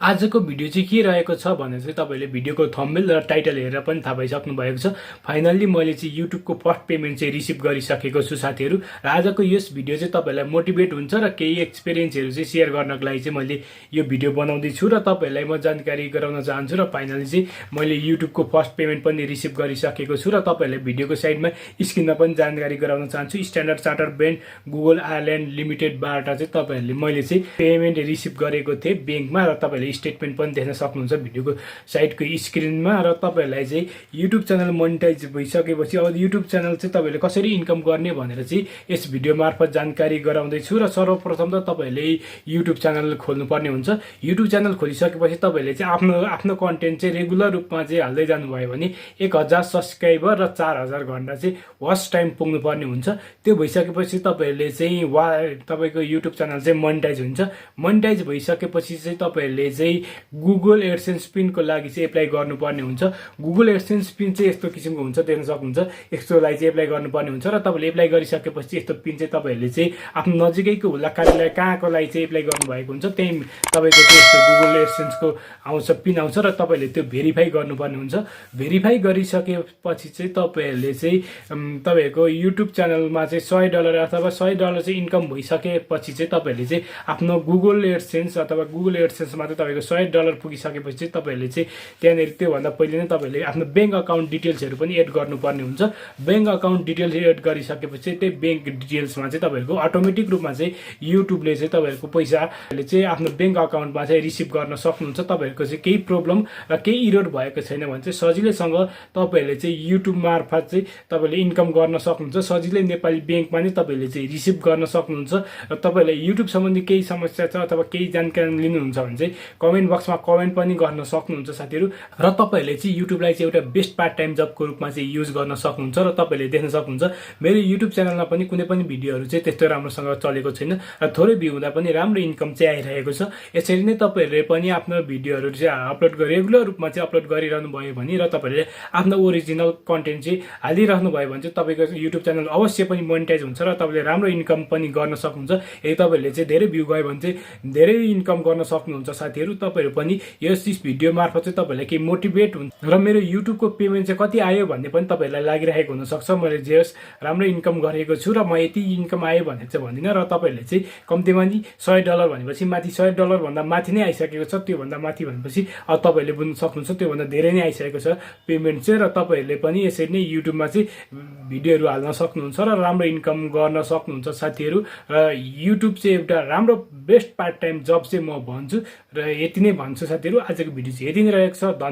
आजको भिडियो चाहिँ के रहेको छ भने चाहिँ तपाईले भिडियोको थम्बनेल र टाइटल हेरेर पनि थाहा पाइसक्नु भएको छ। फाइनल्ली मैले चाहिँ युट्युबको फर्स्ट पेमेन्ट चाहिँ रिसिभ गरिसकेको छु साथीहरु। र आजको यस भिडियो चाहिँ तपाईलाई मोटिभेट हुन्छ र केही एक्सपिरियन्सहरु चाहिँ शेयर गर्नको लागि चाहिँ मैले यो भिडियो बनाउँदै छु र तपाईलाई म जानकारी गराउन चाहन्छु। र फाइनल्ली चाहिँ मैले युट्युबको फर्स्ट पेमेन्ट पनि रिसिभ गरिसकेको छु र तपाईलाई भिडियोको साइडमा स्क्रिनमा पनि जानकारी गराउन चाहन्छु। Standard Chartered Bank Google Ireland लिमिटेडबाट चाहिँ तपाईहरुले मैले चाहिँ पेमेन्ट रिसिभ गरेको थिएँ बैंकमा र तपाईले स्टेटमेन्ट पनि देख्न सक्नुहुन्छ भिडियोको साइडको स्क्रिनमा। र तपाईहरुलाई चाहिँ युट्युब च्यानल मोनेटाइज भइसकेपछि अब युट्युब च्यानल चाहिँ तपाईले कसरी इन्कम गर्ने भनेर चाहिँ यस भिडियो मार्फत जानकारी गराउँदै छु। र सर्वप्रथम त तपाईले युट्युब च्यानल खोल्नु पर्ने हुन्छ। युट्युब च्यानल खोलिसकेपछि तपाईले चाहिँ आफ्नो कन्टेन्ट चाहिँ रेगुलर रूपमा चाहिँ हाल्दै जानुभयो भने 1000 सब्स्क्राइबर र 4000 घण्टा चाहिँ वाच टाइम पुग्नु पर्ने हुन्छ। त्यो भइसकेपछि तपाईहरुले चाहिँ तपाईको युट्युब च्यानल चाहिँ मोनेटाइज हुन्छ। मोनेटाइज भइसकेपछि चाहिँ तपाईहरुले चाहिँ गुगल एडसेन्स पिनको लागि चाहिँ एप्लाई गर्नुपर्ने हुन्छ। गुगल एडसेन्स पिन चाहिँ यस्तो किसिमको हुन्छ, देख्न सक्नुहुन्छ। यस्तोलाई चाहिँ एप्लाई गर्नुपर्ने हुन्छ र तपाईले एप्लाई गरिसकेपछि यस्तो पिन चाहिँ तपाईहरुले चाहिँ आफ्नो नजिकैको हुला कार्यालय कहाँको लागि चाहिँ एप्लाई गर्नुभएको हुन्छ त्यही तपाईको चाहिँ यस्तो गुगल एडसेन्सको आउँछ, पिन आउँछ र तपाईले त्यो भेरिफाई गर्नुपर्ने हुन्छ। भेरिफाई गरिसकेपछि चाहिँ तपाईहरुले चाहिँ तपाईहरुको युट्युब च्यानलमा चाहिँ $100 अथवा $100 चाहिँ इन्कम भइसकेपछि चाहिँ तपाईहरुले चाहिँ आफ्नो गुगल एडसेन्स अथवा गुगल एडसेन्समा चाहिँ तपाईको $100 पुगिसकेपछि चाहिँ तपाईहरुले चाहिँ त्यहाँनेर त्यो भन्दा पहिले नै तपाईहरुले आफ्नो बैंक अकाउन्ट डिटेल्सहरु पनि एड गर्नुपर्ने हुन्छ। बैंक अकाउन्ट डिटेल्स एड गरिसकेपछि त्यही बैंक डिटेल्समा चाहिँ तपाईहरुको अटोमेटिक रूपमा चाहिँ युट्युबले चाहिँ तपाईहरुको पैसाले चाहिँ आफ्नो बैंक अकाउन्टमा चाहिँ रिसिभ गर्न सक्नुहुन्छ। तपाईहरुको चाहिँ केही प्रब्लम र केही इरर भएको छैन भने चाहिँ सजिलैसँग तपाईहरुले चाहिँ युट्युब मार्फत चाहिँ तपाईले इन्कम गर्न सक्नुहुन्छ। सजिलै नेपाली बैंकमा नै तपाईले चाहिँ रिसिभ गर्न सक्नुहुन्छ। र तपाईलाई युट्युब सम्बन्धी केही समस्या छ अथवा केही जानकारी लिनुहुन्छ भने चाहिँ कमेन्ट बक्समा कमेन्ट पनि गर्न सक्नुहुन्छ साथीहरु। र तपाईहरुले चाहिँ युट्युबलाई चाहिँ एउटा बेस्ट पार्ट टाइम जबको रूपमा चाहिँ युज गर्न सक्नुहुन्छ। र तपाईले देख्न सक्नुहुन्छ मेरो युट्युब च्यानलमा पनि कुनै पनि भिडियोहरु चाहिँ त्यस्तो राम्रोसँग चलेको छैन र थोरै भ्यू हुँदा पनि राम्रो इन्कम चाहिँ आइरहेको छ। यसरी नै तपाईहरुले पनि आफ्नो भिडियोहरु चाहिँ अपलोड रेगुलर रूपमा चाहिँ अपलोड गरिरहनु भयो भने र तपाईहरुले आफ्नो ओरिजिनल कन्टेन्ट चाहिँ हालिरहनु भयो भने चाहिँ तपाईको युट्युब च्यानल अवश्य पनि मोनेटाइज हुन्छ र तपाईले राम्रो इन्कम पनि गर्न सक्नुहुन्छ। यदि तपाईहरुले चाहिँ धेरै भ्यू गयो भने चाहिँ धेरै इन्कम गर्न सक्नुहुन्छ साथीहरु। तपाईहरु पनि यस भिडियो मार्फत चाहिँ तपाईलाई के मोटिभेट हुन्छ र मेरो युट्युबको पेमेन्ट चाहिँ कति आयो भन्ने पनि तपाईहरुलाई लागिरहेको हुन सक्छ। मैले जेस राम्रो इन्कम गरेको छु र म यति इन्कम आयो भनेर चाहिँ भन्दिन। र तपाईहरुले चाहिँ कम्तीमा नि $100 भनेपछि माथि $100 भन्दा माथि नै आइसकेको छ। त्यो भन्दा माथि भनेपछि अब तपाईहरुले बुझ्न सक्नुहुन्छ त्यो भन्दा धेरै नै आइसकेको छ पेमेन्ट चाहिँ। र तपाईहरुले पनि यसरी नै युट्युबमा चाहिँ भिडियोहरु हाल्न सक्नुहुन्छ र राम्रो इन्कम गर्न सक्नुहुन्छ साथीहरु। र युट्युब चाहिँ एउटा राम्रो बेस्ट पार्ट टाइम जब चाहिँ म भन्छु र यति नै भन्छु साथीहरु। आजको भिडियो चाहिँ यति नै रहेको छ।